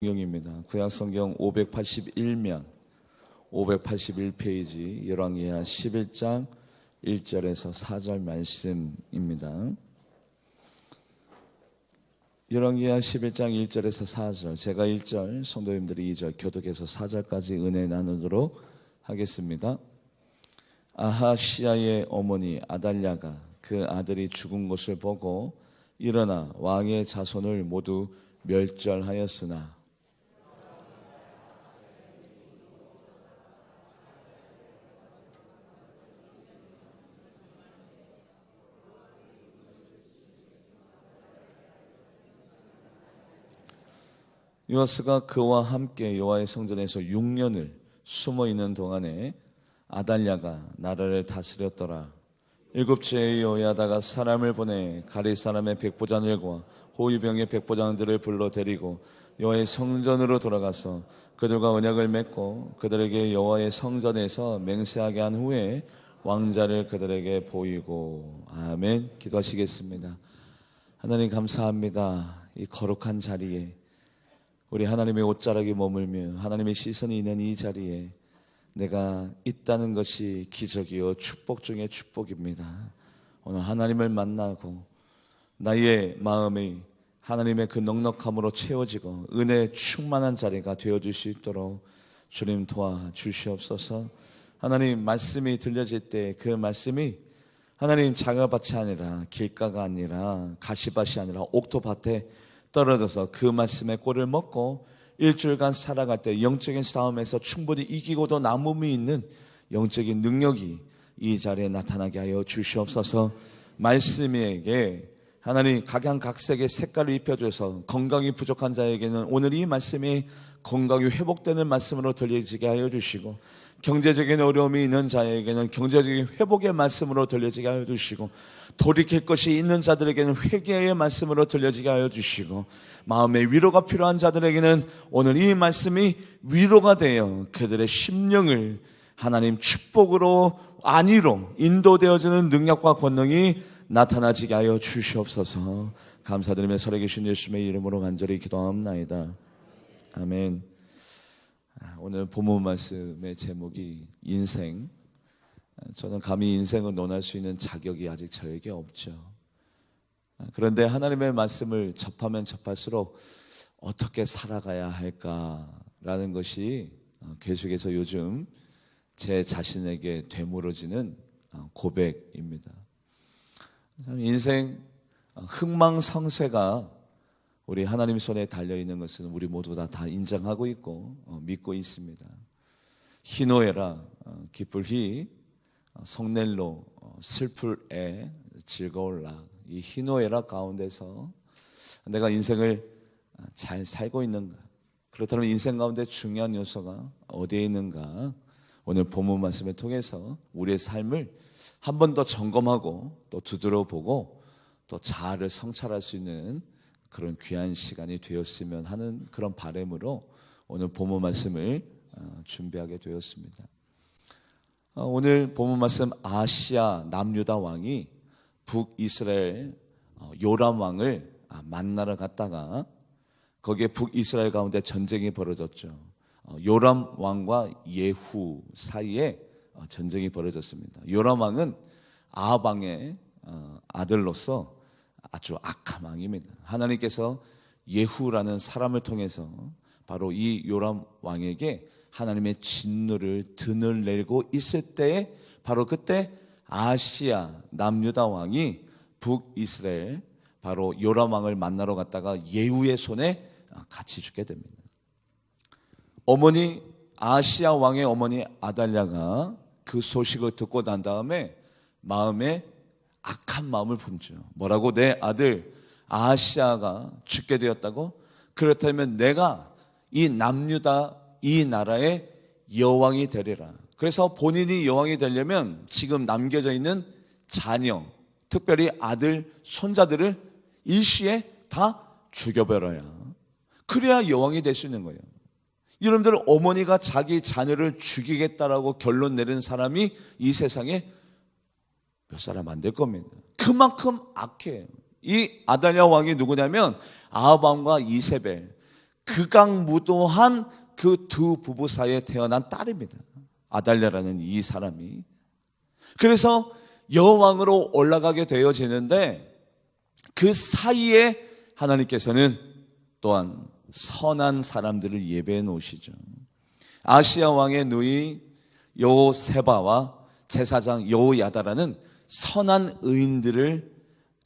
성경입니다. 구약성경 581면 581페이지 열왕기하 11장 1절에서 4절 말씀입니다. 열왕기하 11장 1절에서 4절, 제가 1절, 성도님들이 2절, 교독해서 4절까지 은혜 나누도록 하겠습니다. 아하시아의 어머니 아달랴가 그 아들이 죽은 것을 보고 일어나 왕의 자손을 모두 멸절하였으나 요아스가 그와 함께 여호와의 성전에서 6년을 숨어 있는 동안에 아달랴가 나라를 다스렸더라. 일곱째의 여호야다가 사람을 보내 가리 사람의 백부장들과 호위병의 백부장들을 불러 데리고 여호와의 성전으로 돌아가서 그들과 언약을 맺고 그들에게 여호와의 성전에서 맹세하게 한 후에 왕자를 그들에게 보이고. 아멘. 기도하시겠습니다. 하나님 감사합니다. 이 거룩한 자리에 우리 하나님의 옷자락에 머물며 하나님의 시선이 있는 이 자리에 내가 있다는 것이 기적이요 축복 중에 축복입니다. 오늘 하나님을 만나고 나의 마음이 하나님의 그 넉넉함으로 채워지고 은혜 충만한 자리가 되어줄 수 있도록 주님 도와주시옵소서. 하나님 말씀이 들려질 때 그 말씀이 하나님 자가밭이 아니라 길가가 아니라 가시밭이 아니라 옥토밭에 떨어져서 그 말씀의 꼴을 먹고 일주일간 살아갈 때 영적인 싸움에서 충분히 이기고도 남음이 있는 영적인 능력이 이 자리에 나타나게 하여 주시옵소서. 말씀에게 하나님 각양각색의 색깔을 입혀줘서 건강이 부족한 자에게는 오늘 이 말씀이 건강이 회복되는 말씀으로 들려지게 하여 주시고, 경제적인 어려움이 있는 자에게는 경제적인 회복의 말씀으로 들려지게 하여 주시고, 돌이킬 것이 있는 자들에게는 회개의 말씀으로 들려지게 하여 주시고, 마음의 위로가 필요한 자들에게는 오늘 이 말씀이 위로가 되어 그들의 심령을 하나님 축복으로 안위로 인도되어지는 능력과 권능이 나타나지게 하여 주시옵소서. 감사드리며 살아계신 예수님의 이름으로 간절히 기도합나이다. 아멘. 오늘 본문 말씀의 제목이 인생. 저는 감히 인생을 논할 수 있는 자격이 아직 저에게 없죠. 그런데 하나님의 말씀을 접하면 접할수록 어떻게 살아가야 할까라는 것이 계속해서 요즘 제 자신에게 되물어지는 고백입니다. 인생 흥망성쇠가 우리 하나님 손에 달려있는 것은 우리 모두 다 인정하고 있고 믿고 있습니다. 희노애라 기쁠 희, 성낼로 슬플 애, 즐거울 락. 이 희노애락 가운데서 내가 인생을 잘 살고 있는가? 그렇다면 인생 가운데 중요한 요소가 어디에 있는가? 오늘 본문 말씀을 통해서 우리의 삶을 한 번 더 점검하고 또 두드려보고 또 자아를 성찰할 수 있는 그런 귀한 시간이 되었으면 하는 그런 바람으로 오늘 본문 말씀을 준비하게 되었습니다. 오늘 본문 말씀, 아시아 남유다 왕이 북이스라엘 요람 왕을 만나러 갔다가 거기에 북이스라엘 가운데 전쟁이 벌어졌죠. 요람 왕과 예후 사이에 전쟁이 벌어졌습니다. 요람 왕은 아합 왕의 아들로서 아주 악한 왕입니다. 하나님께서 예후라는 사람을 통해서 바로 이 요람 왕에게 하나님의 진노를 드러내고 있을 때에 바로 그때 아시아 남유다 왕이 북이스라엘 바로 요람 왕을 만나러 갔다가 예후의 손에 같이 죽게 됩니다. 어머니 아시아 왕의 어머니 아달랴가 그 소식을 듣고 난 다음에 마음에 악한 마음을 품죠. 뭐라고? 내 아들 아시아가 죽게 되었다고? 그렇다면 내가 이 남유다 이 나라의 여왕이 되리라. 그래서 본인이 여왕이 되려면 지금 남겨져 있는 자녀, 특별히 아들, 손자들을 일시에 다 죽여버려야, 그래야 여왕이 될 수 있는 거예요. 여러분들, 어머니가 자기 자녀를 죽이겠다라고 결론 내린 사람이 이 세상에 몇 사람 안 될 겁니다. 그만큼 악해요. 이 아달랴 왕이 누구냐면 아합 왕과 이세벨, 극악무도한 그 두 부부 사이에 태어난 딸입니다. 아달랴라는 이 사람이. 그래서 여왕으로 올라가게 되어지는데 그 사이에 하나님께서는 또한 선한 사람들을 예배해 놓으시죠. 아시아 왕의 누이 여호세바와 제사장 여호야다라는 선한 의인들을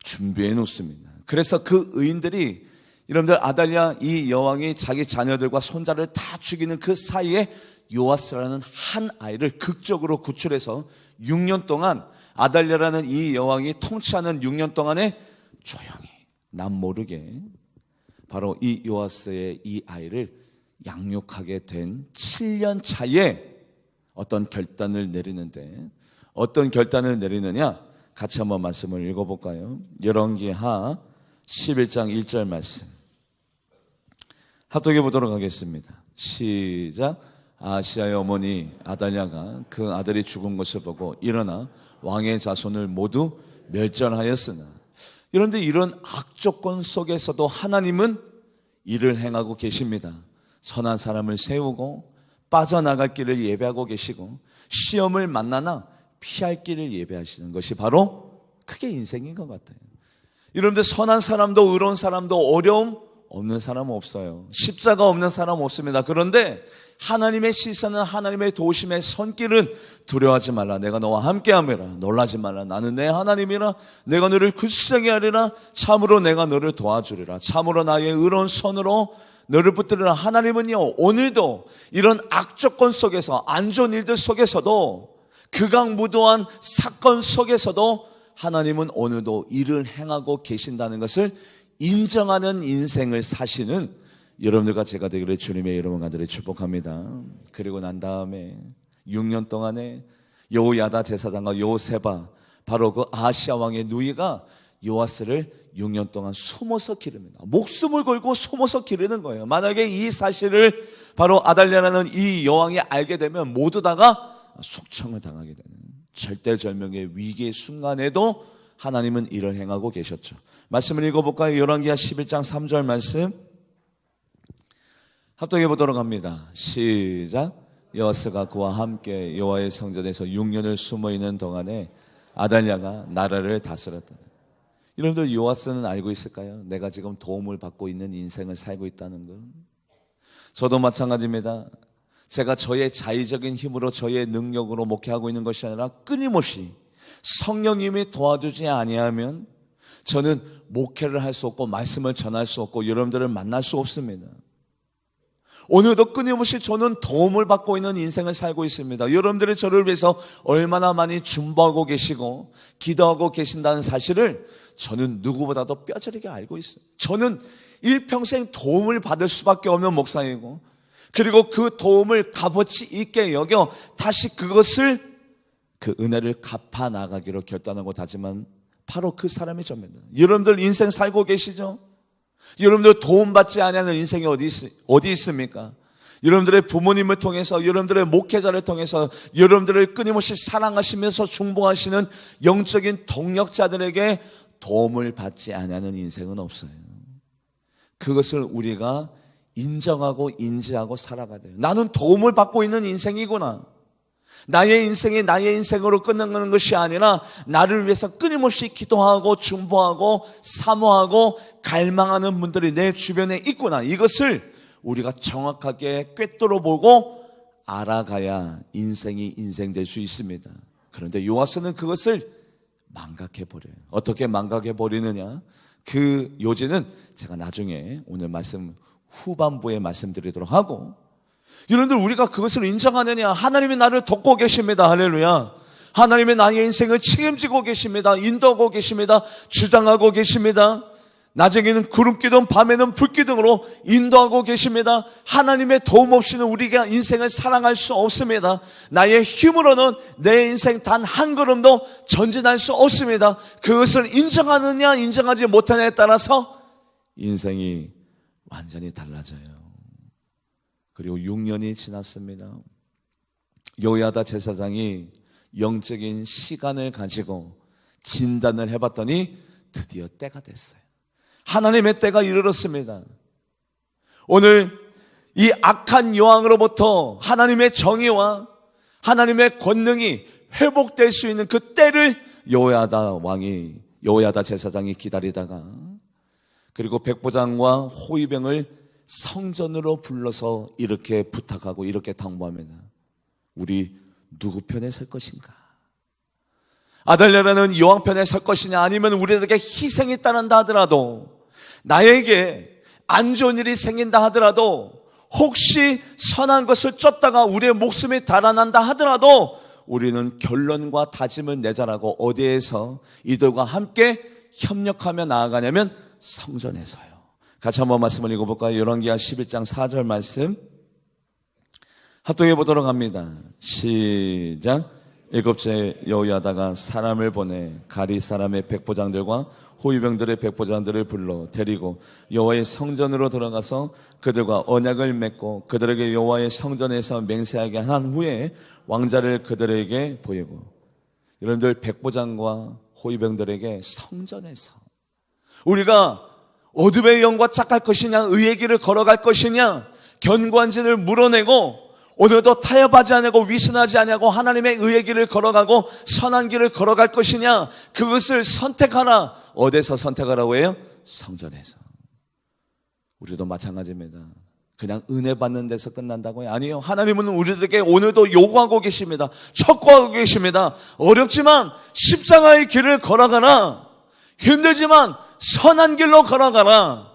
준비해 놓습니다. 그래서 그 의인들이 여러분들 아달랴 이 여왕이 자기 자녀들과 손자를 다 죽이는 그 사이에 요아스라는 한 아이를 극적으로 구출해서 6년 동안 아달랴라는 이 여왕이 통치하는 6년 동안에 조용히 남 모르게 바로 이 요아스의 이 아이를 양육하게 된 7년 차에 어떤 결단을 내리는데 어떤 결단을 내리느냐 같이 한번 말씀을 읽어볼까요? 열왕기하 11장 1절 말씀 합독해 보도록 하겠습니다. 시작. 아시아의 어머니 아달랴가 그 아들이 죽은 것을 보고 일어나 왕의 자손을 모두 멸절하였으나 그런데 이런 악조건 속에서도 하나님은 일을 행하고 계십니다. 선한 사람을 세우고 빠져나갈 길을 예배하고 계시고 시험을 만나나 피할 길을 예배하시는 것이 바로 그게 인생인 것 같아요. 여러분들 선한 사람도 의로운 사람도 어려움 없는 사람은 없어요. 십자가 없는 사람은 없습니다. 그런데 하나님의 시선은 하나님의 도우심의 손길은 두려워하지 말라. 내가 너와 함께함이라. 놀라지 말라. 나는 내 하나님이라. 내가 너를 굳세게 하리라. 참으로 내가 너를 도와주리라. 참으로 나의 의로운 손으로 너를 붙들으라. 하나님은요 오늘도 이런 악조건 속에서 안 좋은 일들 속에서도 극악무도한 사건 속에서도 하나님은 오늘도 일을 행하고 계신다는 것을 인정하는 인생을 사시는 여러분들과 제가 되기를 주님의 이름으로 간절히 축복합니다. 그리고 난 다음에 6년 동안에 여호야다 제사장과 여호세바 바로 그 아시아 왕의 누이가 요아스를 6년 동안 숨어서 기릅니다. 목숨을 걸고 숨어서 기르는 거예요. 만약에 이 사실을 바로 아달랴라는 이 여왕이 알게 되면 모두 다가 숙청을 당하게 되는 절대절명의 위기의 순간에도 하나님은 일을 행하고 계셨죠. 말씀을 읽어볼까요? 열왕기하 11장 3절 말씀 합독해 보도록 합니다. 시작. 요아스가 그와 함께 여호와의 성전에서 6년을 숨어있는 동안에 아달랴가 나라를 다스렸다. 여러분들 요아스는 알고 있을까요? 내가 지금 도움을 받고 있는 인생을 살고 있다는 것. 저도 마찬가지입니다. 제가 저의 자의적인 힘으로 저의 능력으로 목회하고 있는 것이 아니라 끊임없이 성령님이 도와주지 아니하면 저는 목회를 할 수 없고 말씀을 전할 수 없고 여러분들을 만날 수 없습니다. 오늘도 끊임없이 저는 도움을 받고 있는 인생을 살고 있습니다. 여러분들이 저를 위해서 얼마나 많이 중보하고 계시고 기도하고 계신다는 사실을 저는 누구보다도 뼈저리게 알고 있어요. 저는 일평생 도움을 받을 수밖에 없는 목사이고 그리고 그 도움을 값어치 있게 여겨 다시 그것을 그 은혜를 갚아 나가기로 결단하고 다짐한 바로 그 사람이 접니다. 여러분들 인생 살고 계시죠? 여러분들 도움받지 않는 인생이 어디 있습니까? 여러분들의 부모님을 통해서 여러분들의 목회자를 통해서 여러분들을 끊임없이 사랑하시면서 중보하시는 영적인 동력자들에게 도움을 받지 않는 인생은 없어요. 그것을 우리가 인정하고 인지하고 살아가야 돼요. 나는 도움을 받고 있는 인생이구나. 나의 인생이 나의 인생으로 끝나는 것이 아니라 나를 위해서 끊임없이 기도하고 중보하고 사모하고 갈망하는 분들이 내 주변에 있구나. 이것을 우리가 정확하게 꿰뚫어 보고 알아가야 인생이 인생될 수 있습니다. 그런데 요아스는 그것을 망각해버려요. 어떻게 망각해버리느냐? 그 요지는 제가 나중에 오늘 말씀 후반부에 말씀드리도록 하고, 여러분들 우리가 그것을 인정하느냐? 하나님이 나를 돕고 계십니다. 할렐루야. 하나님이 나의 인생을 책임지고 계십니다. 인도하고 계십니다. 주장하고 계십니다. 낮에는 구름기둥, 밤에는 불기둥으로 인도하고 계십니다. 하나님의 도움 없이는 우리가 인생을 사랑할 수 없습니다. 나의 힘으로는 내 인생 단 한 걸음도 전진할 수 없습니다. 그것을 인정하느냐 인정하지 못하느냐에 따라서 인생이 완전히 달라져요. 그리고 6년이 지났습니다. 요야다 제사장이 영적인 시간을 가지고 진단을 해봤더니 드디어 때가 됐어요. 하나님의 때가 이르렀습니다. 오늘 이 악한 여왕으로부터 하나님의 정의와 하나님의 권능이 회복될 수 있는 그 때를 여호야다 제사장이 기다리다가, 그리고 백부장과 호위병을 성전으로 불러서 이렇게 부탁하고 이렇게 당부합니다. 우리 누구 편에 설 것인가? 아달랴라는 여왕 편에 설 것이냐, 아니면 우리에게 희생이 따른다 하더라도, 나에게 안 좋은 일이 생긴다 하더라도, 혹시 선한 것을 쫓다가 우리의 목숨이 달아난다 하더라도 우리는 결론과 다짐을 내자라고 어디에서 이들과 함께 협력하며 나아가냐면 성전에서요. 같이 한번 말씀을 읽어볼까요? 열왕기하 11장 4절 말씀 합독해 보도록 합니다. 시작. 일곱째 여호야다가 사람을 보내 가리 사람의 백부장들과 호위병들의 백부장들을 불러 데리고 여호와의 성전으로 들어가서 그들과 언약을 맺고 그들에게 여호와의 성전에서 맹세하게 한 후에 왕자를 그들에게 보이고. 여러분들, 백부장과 호위병들에게 성전에서 우리가 어둠의 영과 짝할 것이냐, 의의 길을 걸어갈 것이냐, 견고한진을 물어내고 오늘도 타협하지 아니하고 위선하지 아니하고 하나님의 의의 길을 걸어가고 선한 길을 걸어갈 것이냐, 그것을 선택하라. 어디서 선택하라고 해요? 성전에서. 우리도 마찬가지입니다. 그냥 은혜 받는 데서 끝난다고요? 아니에요. 하나님은 우리들에게 오늘도 요구하고 계십니다. 촉구하고 계십니다. 어렵지만 십자가의 길을 걸어가라. 힘들지만 선한 길로 걸어가라.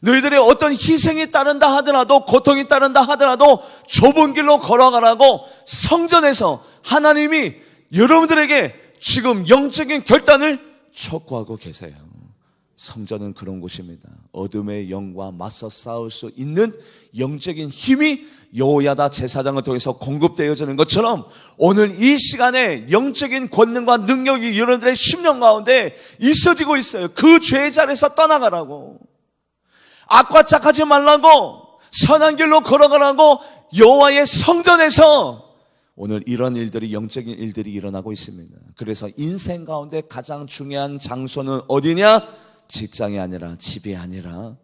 너희들이 어떤 희생이 따른다 하더라도, 고통이 따른다 하더라도 좁은 길로 걸어가라고 성전에서 하나님이 여러분들에게 지금 영적인 결단을 촉구하고 계세요. 성전은 그런 곳입니다. 어둠의 영과 맞서 싸울 수 있는 영적인 힘이 여호야다 제사장을 통해서 공급되어지는 것처럼 오늘 이 시간에 영적인 권능과 능력이 여러분들의 심령 가운데 있어지고 있어요. 그 죄의 자리에서 떠나가라고, 악과 짝하지 말라고, 선한 길로 걸어가라고 여호와의 성전에서 오늘 이런 일들이, 영적인 일들이 일어나고 있습니다. 그래서 인생 가운데 가장 중요한 장소는 어디냐? 직장이 아니라, 집이 아니라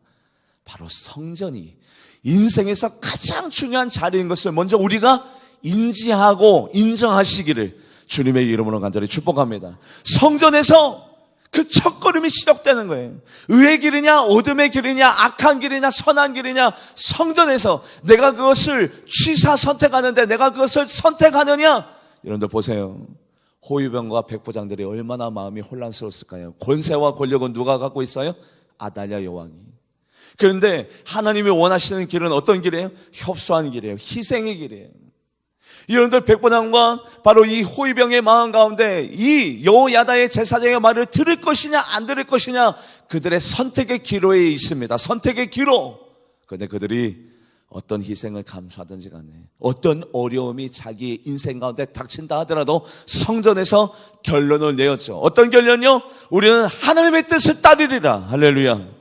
바로 성전이 인생에서 가장 중요한 자리인 것을 먼저 우리가 인지하고 인정하시기를 주님의 이름으로 간절히 축복합니다. 성전에서 그 첫걸음이 시작되는 거예요. 의의 길이냐, 어둠의 길이냐, 악한 길이냐, 선한 길이냐, 성전에서 내가 그것을 취사 선택하는데 내가 그것을 선택하느냐. 여러분들 보세요. 호위병과 백부장들이 얼마나 마음이 혼란스러웠을까요? 권세와 권력은 누가 갖고 있어요? 아달랴 여왕이. 그런데 하나님이 원하시는 길은 어떤 길이에요? 협소한 길이에요. 희생의 길이에요. 여러분들, 백부장과 바로 이 호위병의 마음 가운데 이 여호야다의 제사장의 말을 들을 것이냐 안 들을 것이냐, 그들의 선택의 기로에 있습니다. 선택의 기로. 그런데 그들이 어떤 희생을 감수하든지 간에, 어떤 어려움이 자기 인생 가운데 닥친다 하더라도 성전에서 결론을 내었죠. 어떤 결론이요? 우리는 하나님의 뜻을 따르리라. 할렐루야.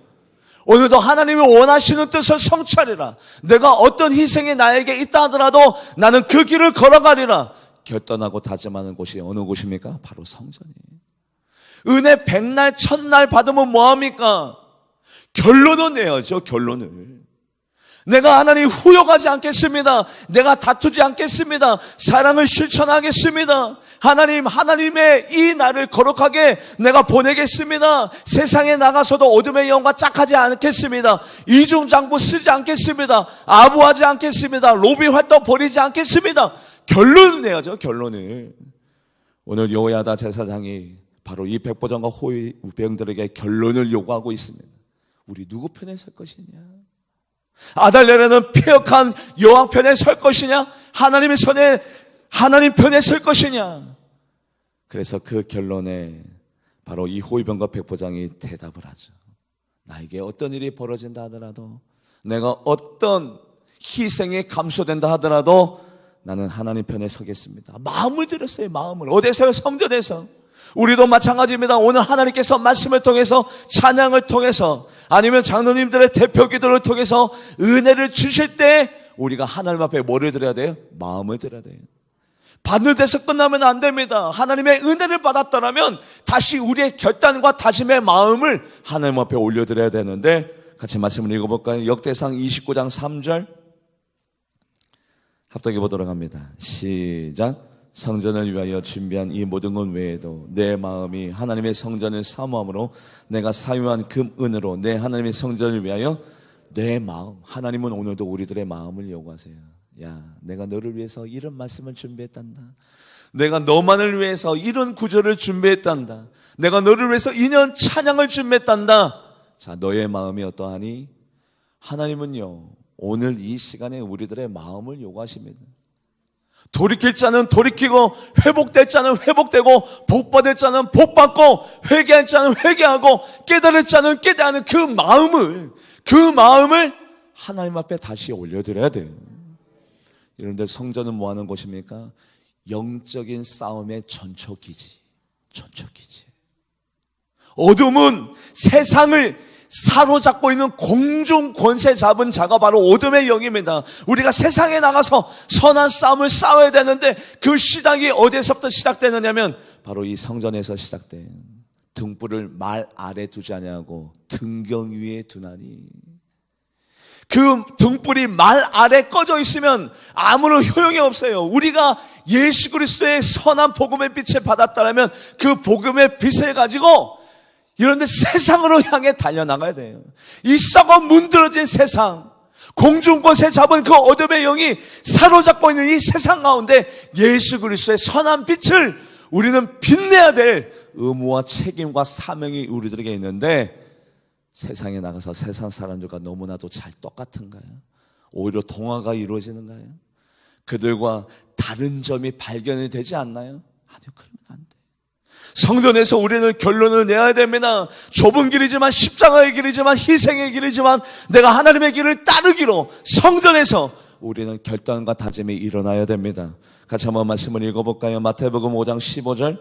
오늘도 하나님이 원하시는 뜻을 성취하리라. 내가 어떤 희생이 나에게 있다 하더라도 나는 그 길을 걸어가리라 결단하고 다짐하는 곳이 어느 곳입니까? 바로 성전이에요. 은혜 100날 1000날 받으면 뭐합니까? 결론을 내야죠. 결론을. 내가 하나님 후욕하지 않겠습니다. 내가 다투지 않겠습니다. 사랑을 실천하겠습니다. 하나님, 하나님의 이 날을 거룩하게 내가 보내겠습니다. 세상에 나가서도 어둠의 영과 짝하지 않겠습니다. 이중장부 쓰지 않겠습니다. 아부하지 않겠습니다. 로비 활동 벌이지 않겠습니다. 결론을 내야죠. 결론을. 오늘 여호야다 제사장이 바로 이 백부장과 호위병들에게 결론을 요구하고 있습니다. 우리 누구 편에 설 것이냐? 아달랴라는 폐역한 여왕 편에 설 것이냐? 하나님의 손에, 하나님 편에 설 것이냐? 그래서 그 결론에 바로 이 호위병과 백부장이 대답을 하죠. 나에게 어떤 일이 벌어진다 하더라도, 내가 어떤 희생이 감소된다 하더라도 나는 하나님 편에 서겠습니다. 마음을 들였어요. 마음을. 어디서요? 성전에서. 우리도 마찬가지입니다. 오늘 하나님께서 말씀을 통해서, 찬양을 통해서, 아니면 장로님들의 대표 기도를 통해서 은혜를 주실 때 우리가 하나님 앞에 뭐를 드려야 돼요? 마음을 드려야 돼요. 받는 데서 끝나면 안 됩니다. 하나님의 은혜를 받았다면 다시 우리의 결단과 다짐의 마음을 하나님 앞에 올려드려야 되는데, 같이 말씀을 읽어볼까요? 역대상 29장 3절 합독해 보도록 합니다. 시작. 성전을 위하여 준비한 이 모든 것 외에도 내 마음이 하나님의 성전을 사모함으로 내가 사유한 금은으로 내 하나님의 성전을 위하여 내 마음, 하나님은 오늘도 우리들의 마음을 요구하세요. 야, 내가 너를 위해서 이런 말씀을 준비했단다. 내가 너만을 위해서 이런 구절을 준비했단다. 내가 너를 위해서 이년 찬양을 준비했단다. 자, 너의 마음이 어떠하니? 하나님은요, 오늘 이 시간에 우리들의 마음을 요구하십니다. 돌이킬 자는 돌이키고, 회복될 자는 회복되고, 복받을 자는 복받고, 회개할 자는 회개하고, 깨달을 자는 깨달는 그 마음을 하나님 앞에 다시 올려드려야 돼요. 이런데 성전은 뭐 하는 곳입니까? 영적인 싸움의 전초기지. 어둠은 세상을 사로잡고 있는 공중 권세 잡은 자가 바로 어둠의 영입니다. 우리가 세상에 나가서 선한 싸움을 싸워야 되는데 그 시작이 어디에서부터 시작되느냐면 바로 이 성전에서 시작돼요. 등불을 말 아래 두지 아니하고 등경 위에 두나니. 그 등불이 말 아래 꺼져 있으면 아무런 효용이 없어요. 우리가 예수 그리스도의 선한 복음의 빛을 받았다면 그 복음의 빛을 가지고 이런데 세상으로 향해 달려나가야 돼요. 이 썩어 문드러진 세상, 공중권세 잡은 그 어둠의 영이 사로잡고 있는 이 세상 가운데 예수 그리스도의 선한 빛을 우리는 빛내야 될 의무와 책임과 사명이 우리들에게 있는데, 세상에 나가서 세상 사람들과 너무나도 잘 똑같은가요? 오히려 동화가 이루어지는가요? 그들과 다른 점이 발견이 되지 않나요? 아니요, 그러면 안 돼요. 성전에서 우리는 결론을 내야 됩니다. 좁은 길이지만, 십자가의 길이지만, 희생의 길이지만 내가 하나님의 길을 따르기로 성전에서 우리는 결단과 다짐이 일어나야 됩니다. 같이 한번 말씀을 읽어볼까요? 마태복음 5장 15절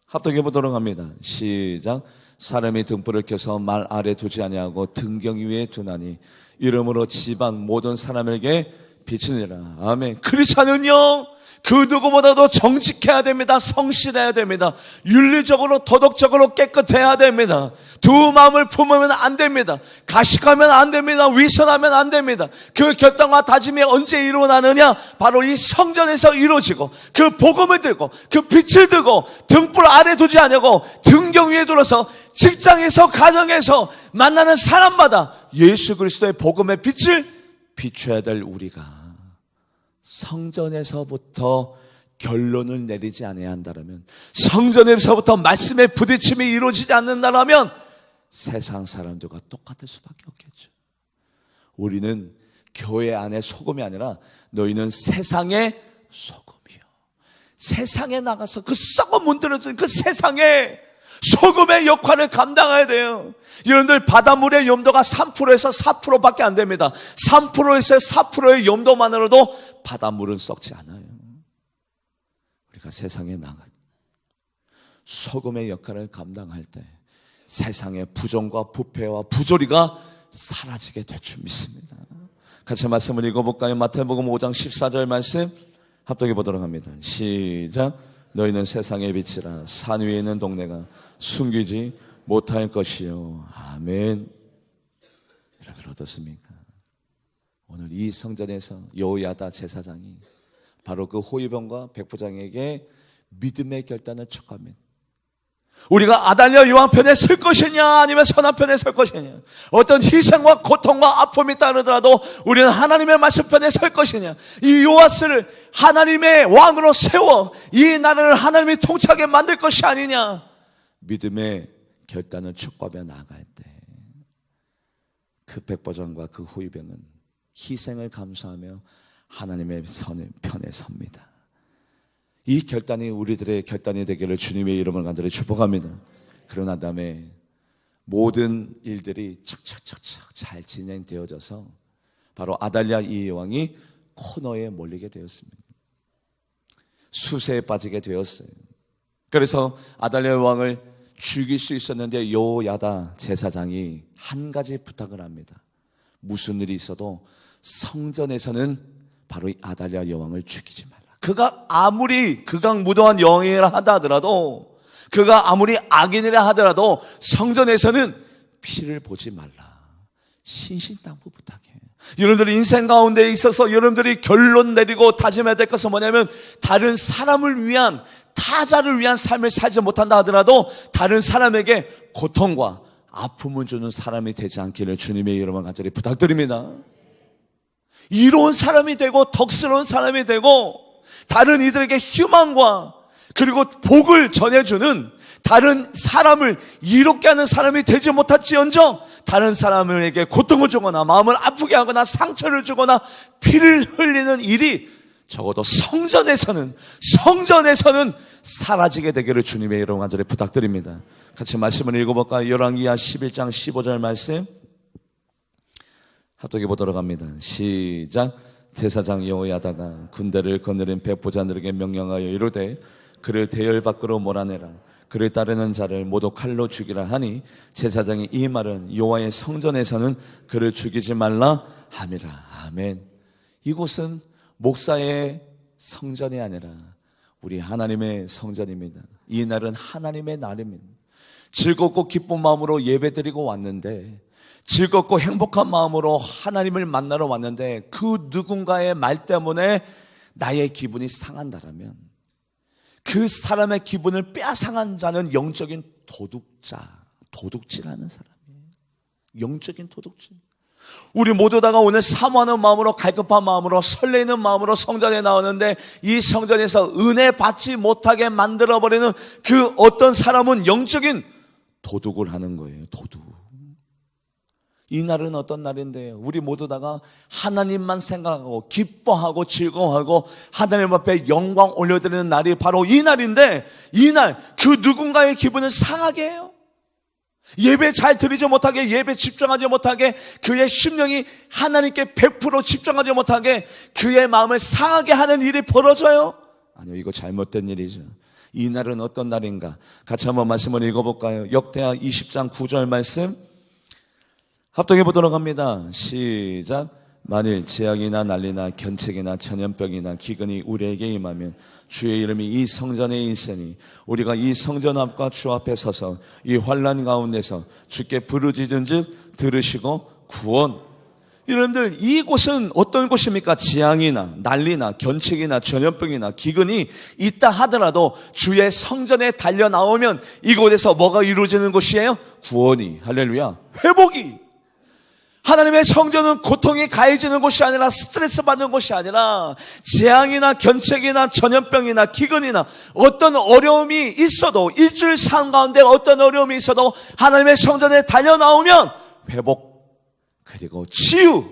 합독해 보도록 합니다. 시작. 사람이 등불을 켜서 말 아래 두지 아니하고 등경 위에 두나니 이름으로 지방 모든 사람에게 비치니라. 아멘. 크리스찬은요, 그 누구보다도 정직해야 됩니다. 성실해야 됩니다. 윤리적으로 도덕적으로 깨끗해야 됩니다. 두 마음을 품으면 안 됩니다. 가식하면 안 됩니다. 위선하면 안 됩니다. 그 결단과 다짐이 언제 일어나느냐? 바로 이 성전에서 이루어지고, 그 복음을 들고 그 빛을 들고 등불 아래 두지 않고 등경 위에 둘러서 직장에서 가정에서 만나는 사람마다 예수 그리스도의 복음의 빛을 비춰야 될 우리가 성전에서부터 결론을 내리지 않아야 한다면, 성전에서부터 말씀의 부딪힘이 이루어지지 않는다면 세상 사람들과 똑같을 수밖에 없겠죠. 우리는 교회 안에 소금이 아니라 너희는 세상의 소금이요. 세상에 나가서 그 썩어 문드러진 그 세상에 소금의 역할을 감당해야 돼요. 여러분들, 바닷물의 염도가 3%에서 4%밖에 안 됩니다. 3%에서 4%의 염도만으로도 바닷물은 썩지 않아요. 우리가 세상에 나가 소금의 역할을 감당할 때 세상의 부정과 부패와 부조리가 사라지게 될 줄 믿습니다. 같이 말씀을 읽어볼까요? 마태복음 5장 14절 말씀 합독해 보도록 합니다. 시작. 너희는 세상의 빛이라. 산 위에 있는 동네가 숨기지 못할 것이요. 아멘. 여러분 어떻습니까? 오늘 이 성전에서 여호야다 제사장이 바로 그 호위병과 백부장에게 믿음의 결단을 촉합니다. 우리가 아달랴 요한 편에 설 것이냐 아니면 선한 편에 설 것이냐, 어떤 희생과 고통과 아픔이 따르더라도 우리는 하나님의 말씀 편에 설 것이냐, 이 요아스를 하나님의 왕으로 세워 이 나라를 하나님이 통치하게 만들 것이 아니냐, 믿음의 결단을 촉구하며 나아갈 때 그 백부장과 그 호위병은 희생을 감수하며 하나님의 편에 섭니다. 이 결단이 우리들의 결단이 되기를 주님의 이름을 간절히 축복합니다. 그러나 다음에 모든 일들이 척척척척 잘 진행되어져서 바로 아달랴 이 왕이 코너에 몰리게 되었습니다. 수세에 빠지게 되었어요. 그래서 아달랴 왕을 죽일 수 있었는데 여호야다 제사장이 한 가지 부탁을 합니다. 무슨 일이 있어도 성전에서는 바로 이 아달랴 여왕을 죽이지 말라. 그가 아무리 극악무도한 여왕이라 하다 하더라도, 그가 아무리 악인이라 하더라도 성전에서는 피를 보지 말라. 신신당부 부탁해. 여러분들이 인생 가운데 있어서 여러분들이 결론 내리고 다짐해야 될 것은 뭐냐면, 다른 사람을 위한, 타자를 위한 삶을 살지 못한다 하더라도 다른 사람에게 고통과 아픔을 주는 사람이 되지 않기를 주님의 이름으로 간절히 부탁드립니다. 이로운 사람이 되고 덕스러운 사람이 되고 다른 이들에게 희망과 그리고 복을 전해주는, 다른 사람을 이롭게 하는 사람이 되지 못할지언정 다른 사람에게 고통을 주거나 마음을 아프게 하거나 상처를 주거나 피를 흘리는 일이 적어도 성전에서는 사라지게 되기를 주님의 이름으로 간절히 부탁드립니다. 같이 말씀을 읽어볼까요? 열왕기하 11장 15절 말씀 합독해 보도록 합니다. 시작. 제사장 여호야다가 군대를 거느린 백부장들에게 명령하여 이르되 그를 대열 밖으로 몰아내라. 그를 따르는 자를 모두 칼로 죽이라 하니 제사장이 이 말은 여호와의 성전에서는 그를 죽이지 말라 함이라. 아멘. 이곳은 목사의 성전이 아니라 우리 하나님의 성전입니다. 이 날은 하나님의 날입니다. 즐겁고 기쁜 마음으로 예배드리고 왔는데, 즐겁고 행복한 마음으로 하나님을 만나러 왔는데 그 누군가의 말 때문에 나의 기분이 상한다라면 그 사람의 기분을 빼앗아간 자는 영적인 도둑질하는 사람이에요. 영적인 도둑질. 우리 모두 다가 오늘 사모하는 마음으로, 갈급한 마음으로, 설레이는 마음으로 성전에 나오는데 이 성전에서 은혜 받지 못하게 만들어버리는 그 어떤 사람은 영적인 도둑을 하는 거예요. 도둑. 이 날은 어떤 날인데요? 우리 모두 다가 하나님만 생각하고 기뻐하고 즐거워하고 하나님 앞에 영광 올려드리는 날이 바로 이 날인데, 이 날 그 누군가의 기분을 상하게 해요. 예배 잘 드리지 못하게, 예배 집중하지 못하게, 그의 심령이 하나님께 100% 집중하지 못하게 그의 마음을 상하게 하는 일이 벌어져요? 아니요, 이거 잘못된 일이죠. 이 날은 어떤 날인가? 같이 한번 말씀을 읽어볼까요? 역대하 20장 9절 말씀 합독해 보도록 합니다. 시작. 만일 재앙이나 난리나 견책이나 전염병이나 기근이 우리에게 임하면 주의 이름이 이 성전에 있으니 우리가 이 성전 앞과 주 앞에 서서 이 환난 가운데서 주께 부르짖은즉 들으시고 구원. 여러분들, 이곳은 어떤 곳입니까? 재앙이나 난리나 견책이나 전염병이나 기근이 있다 하더라도 주의 성전에 달려 나오면 이곳에서 뭐가 이루어지는 곳이에요? 구원이, 할렐루야, 회복이. 하나님의 성전은 고통이 가해지는 곳이 아니라, 스트레스 받는 곳이 아니라, 재앙이나 견책이나 전염병이나 기근이나 어떤 어려움이 있어도, 일주일 삶 가운데 어떤 어려움이 있어도 하나님의 성전에 달려 나오면 회복, 그리고 치유,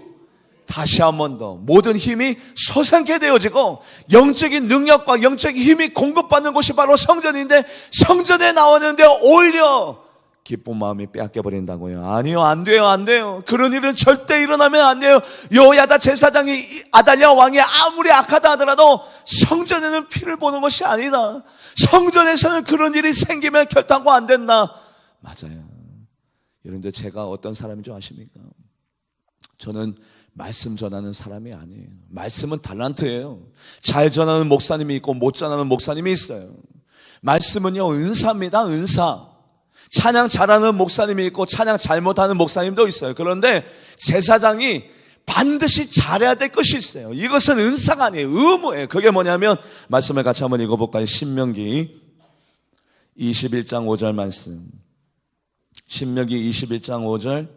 다시 한 번 더 모든 힘이 솟아나게 되어지고 영적인 능력과 영적인 힘이 공급받는 곳이 바로 성전인데, 성전에 나오는데 오히려 기쁜 마음이 빼앗겨버린다고요? 아니요, 안 돼요, 안 돼요. 그런 일은 절대 일어나면 안 돼요. 여호야다 제사장이 아달랴 왕이 아무리 악하다 하더라도 성전에는 피를 보는 것이 아니다. 성전에서는 그런 일이 생기면 결단코 안 된다. 맞아요. 여러분들, 제가 어떤 사람인 줄 아십니까? 저는 말씀 전하는 사람이 아니에요. 말씀은 달란트예요. 잘 전하는 목사님이 있고 못 전하는 목사님이 있어요. 말씀은요, 은사입니다. 은사. 찬양 잘하는 목사님이 있고 찬양 잘못하는 목사님도 있어요. 그런데 제사장이 반드시 잘해야 될 것이 있어요. 이것은 은사가 아니에요, 의무예요. 그게 뭐냐면, 말씀을 같이 한번 읽어볼까요? 신명기 21장 5절 말씀. 신명기 21장 5절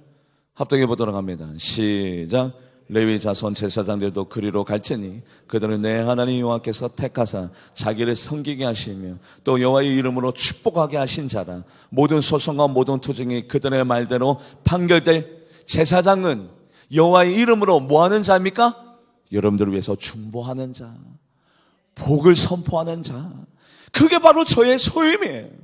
합독해 보도록 합니다. 시작. 레위 자손 제사장들도 그리로 갈지니 그들은 내 하나님 여호와께서 택하사 자기를 섬기게 하시며 또 여호와의 이름으로 축복하게 하신 자라. 모든 소송과 모든 투쟁이 그들의 말대로 판결될. 제사장은 여호와의 이름으로 뭐하는 자입니까? 여러분들을 위해서 중보하는 자, 복을 선포하는 자. 그게 바로 저의 소임이에요.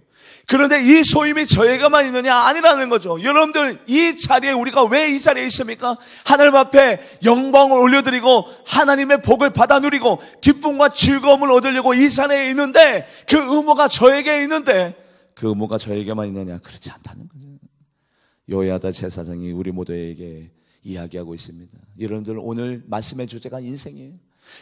그런데 이 소임이 저에게만 있느냐? 아니라는 거죠. 여러분들, 이 자리에, 우리가 왜 이 자리에 있습니까? 하나님 앞에 영광을 올려드리고 하나님의 복을 받아 누리고 기쁨과 즐거움을 얻으려고 이 자리에 있는데, 그 의무가 저에게 있는데 그 의무가 저에게만 있느냐? 그렇지 않다는 거죠. 여호야다 제사장이 우리 모두에게 이야기하고 있습니다. 여러분들, 오늘 말씀의 주제가 인생이에요.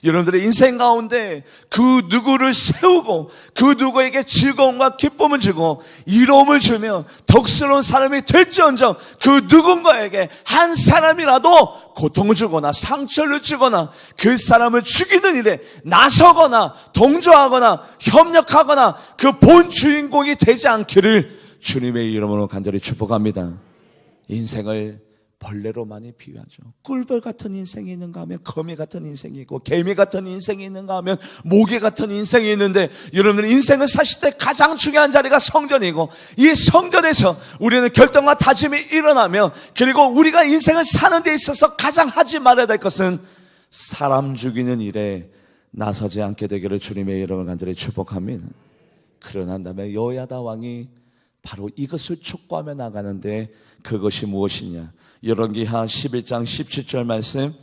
여러분들의 인생 가운데 그 누구를 세우고 그 누구에게 즐거움과 기쁨을 주고 이로움을 주며 덕스러운 사람이 될지언정 그 누군가에게 한 사람이라도 고통을 주거나 상처를 주거나 그 사람을 죽이는 일에 나서거나 동조하거나 협력하거나 그 본 주인공이 되지 않기를 주님의 이름으로 간절히 축복합니다. 인생을 벌레로 많이 비유하죠. 꿀벌 같은 인생이 있는가 하면 거미 같은 인생이 있고 개미 같은 인생이 있는가 하면 모기 같은 인생이 있는데 여러분들 인생을 사실 때 가장 중요한 자리가 성전이고 이 성전에서 우리는 결정과 다짐이 일어나며 그리고 우리가 인생을 사는 데 있어서 가장 하지 말아야 될 것은 사람 죽이는 일에 나서지 않게 되기를 주님의 이름을 간절히 축복합니다. 그러난 다음에 여호야다 왕이 바로 이것을 촉구하며 나가는데 그것이 무엇이냐? 열왕기하 11장 17절 말씀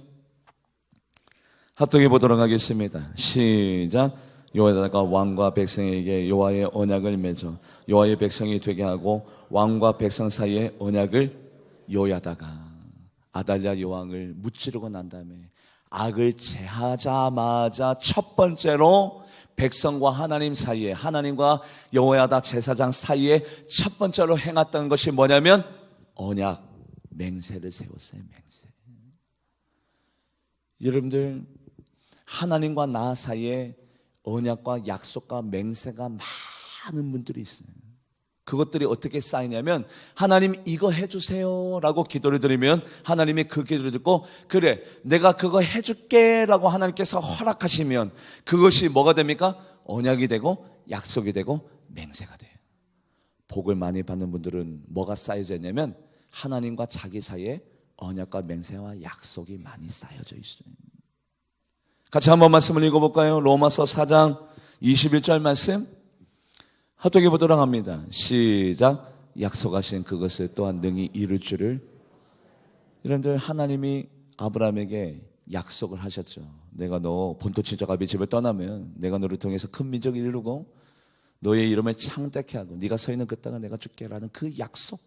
합독해 보도록 하겠습니다. 시작. 여호야다가 왕과 백성에게 여호와의 언약을 맺어 여호와의 백성이 되게 하고 왕과 백성 사이에 언약을 여호야다가 아달랴 여왕을 무찌르고 난 다음에 악을 제하자마자 첫 번째로 백성과 하나님 사이에 하나님과 여호야다 제사장 사이에 첫 번째로 행했던 것이 뭐냐면 언약 맹세를 세웠어요. 맹세. 여러분들 하나님과 나 사이에 언약과 약속과 맹세가 많은 분들이 있어요. 그것들이 어떻게 쌓이냐면 하나님 이거 해주세요 라고 기도를 드리면 하나님이 그 기도를 듣고 그래 내가 그거 해줄게 라고 하나님께서 허락하시면 그것이 뭐가 됩니까? 언약이 되고 약속이 되고 맹세가 돼요. 복을 많이 받는 분들은 뭐가 쌓여져 있냐면 하나님과 자기 사이에 언약과 맹세와 약속이 많이 쌓여져 있어요. 같이 한번 말씀을 읽어볼까요? 로마서 4장 21절 말씀 합독해 보도록 합니다. 시작. 약속하신 그것을 또한 능히 이룰 줄을. 여러분들 하나님이 아브라함에게 약속을 하셨죠. 내가 너 본토 친척 아비 집을 떠나면 내가 너를 통해서 큰 민족을 이루고 너의 이름을 창대케 하고 네가 서 있는 그 땅을 내가 줄게 라는 그 약속.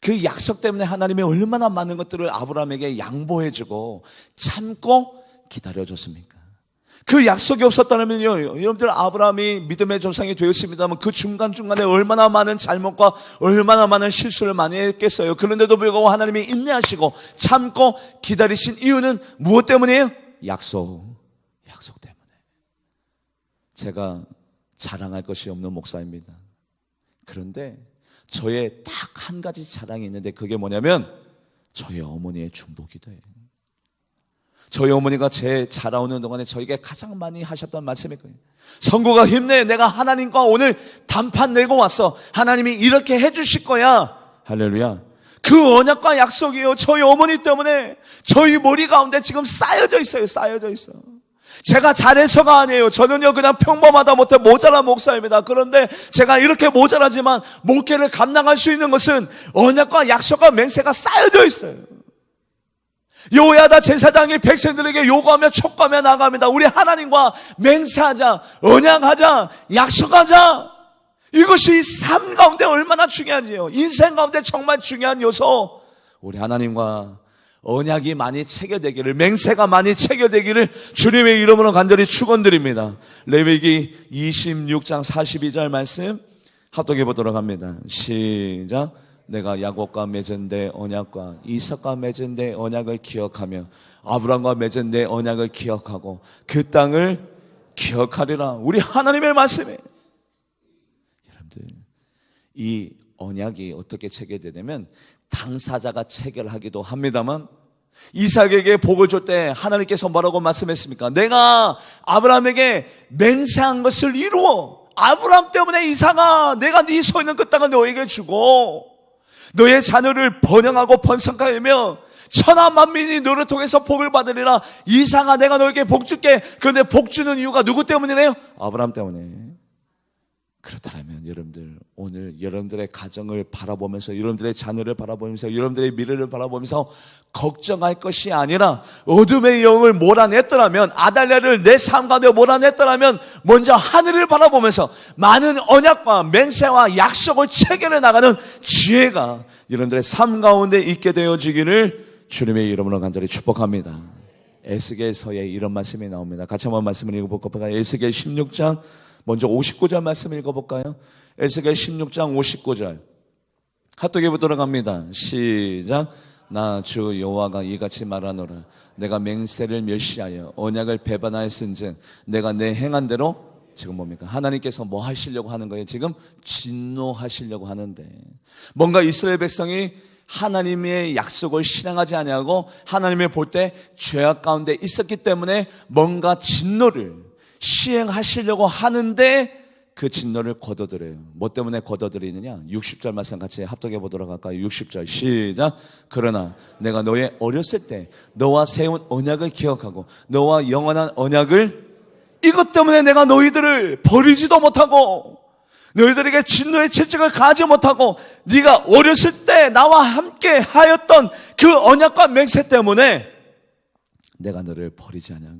그 약속 때문에 하나님이 얼마나 많은 것들을 아브라함에게 양보해주고 참고 기다려줬습니까? 그 약속이 없었다면요, 여러분들 아브라함이 믿음의 조상이 되었습니다만 그 중간중간에 얼마나 많은 잘못과 얼마나 많은 실수를 많이 했겠어요. 그런데도 불구하고 하나님이 인내하시고 참고 기다리신 이유는 무엇 때문이에요? 약속 때문에. 제가 자랑할 것이 없는 목사입니다. 그런데 저의 딱 한 가지 자랑이 있는데 그게 뭐냐면 저희 어머니의 중보기도예요. 저희 어머니가 제 자라오는 동안에 저에게 가장 많이 하셨던 말씀이 거예요. 성구가 힘내. 내가 하나님과 오늘 단판 내고 왔어. 하나님이 이렇게 해주실 거야. 할렐루야. 그 언약과 약속이요. 저희 어머니 때문에 저희 머리 가운데 지금 쌓여져 있어요. 쌓여져 있어. 제가 잘해서가 아니에요. 저는요 그냥 평범하다 못해 모자란 목사입니다. 그런데 제가 이렇게 모자라지만 목회를 감당할 수 있는 것은 언약과 약속과 맹세가 쌓여져 있어요. 여호야다 제사장이 백성들에게 요구하며 촉구하며 나갑니다. 우리 하나님과 맹세하자, 언약하자, 약속하자. 이것이 삶 가운데 얼마나 중요한지요. 인생 가운데 정말 중요한 요소. 우리 하나님과 언약이 많이 체결되기를, 맹세가 많이 체결되기를 주님의 이름으로 간절히 축원드립니다. 레위기 26장 42절 말씀 합독해 보도록 합니다. 시작. 내가 야곱과 맺은 내 언약과 이삭과 맺은 내 언약을 기억하며 아브라함과 맺은 내 언약을 기억하고 그 땅을 기억하리라. 우리 하나님의 말씀에 여러분들 이 언약이 어떻게 체결되냐면 당사자가 체결하기도 합니다만 이삭에게 복을 줄 때 하나님께서 뭐라고 말씀했습니까? 내가 아브라함에게 맹세한 것을 이루어. 아브라함 때문에 이삭아 내가 네 서 있는 그 땅을 너에게 주고 너의 자녀를 번영하고 번성하게 하며 천하 만민이 너를 통해서 복을 받으리라. 이삭아 내가 너에게 복 줄게. 그런데 복 주는 이유가 누구 때문이래요? 아브라함 때문에. 그렇다면 여러분들 오늘 여러분들의 가정을 바라보면서 여러분들의 자녀를 바라보면서 여러분들의 미래를 바라보면서 걱정할 것이 아니라 어둠의 영을 몰아냈더라면 아달랴를 내 삶 가운데 몰아냈더라면 먼저 하늘을 바라보면서 많은 언약과 맹세와 약속을 체결해 나가는 지혜가 여러분들의 삶 가운데 있게 되어지기를 주님의 이름으로 간절히 축복합니다. 에스겔서에 이런 말씀이 나옵니다. 같이 한번 말씀을 읽어볼까요? 에스겔 16장 먼저 59절 말씀 읽어볼까요? 에스겔 16장 59절 합독해 보도록 합니다. 시작. 나 주 여호와가 이같이 말하노라. 내가 맹세를 멸시하여 언약을 배반하였은즉 내가 내 행한 대로, 지금 뭡니까? 하나님께서 뭐 하시려고 하는 거예요? 지금 진노하시려고 하는데, 뭔가 이스라엘 백성이 하나님의 약속을 실행하지 아니하고 하나님을 볼 때 죄악 가운데 있었기 때문에 뭔가 진노를 시행하시려고 하는데 그 진노를 거둬들여요. 뭐 때문에 거둬들이느냐? 60절 말씀 같이 합독해 보도록 할까요? 60절 시작. 그러나 내가 너의 어렸을 때 너와 세운 언약을 기억하고 너와 영원한 언약을, 이것 때문에 내가 너희들을 버리지도 못하고 너희들에게 진노의 채찍을 가하지 못하고 네가 어렸을 때 나와 함께 하였던 그 언약과 맹세 때문에 내가 너를 버리지 않냐고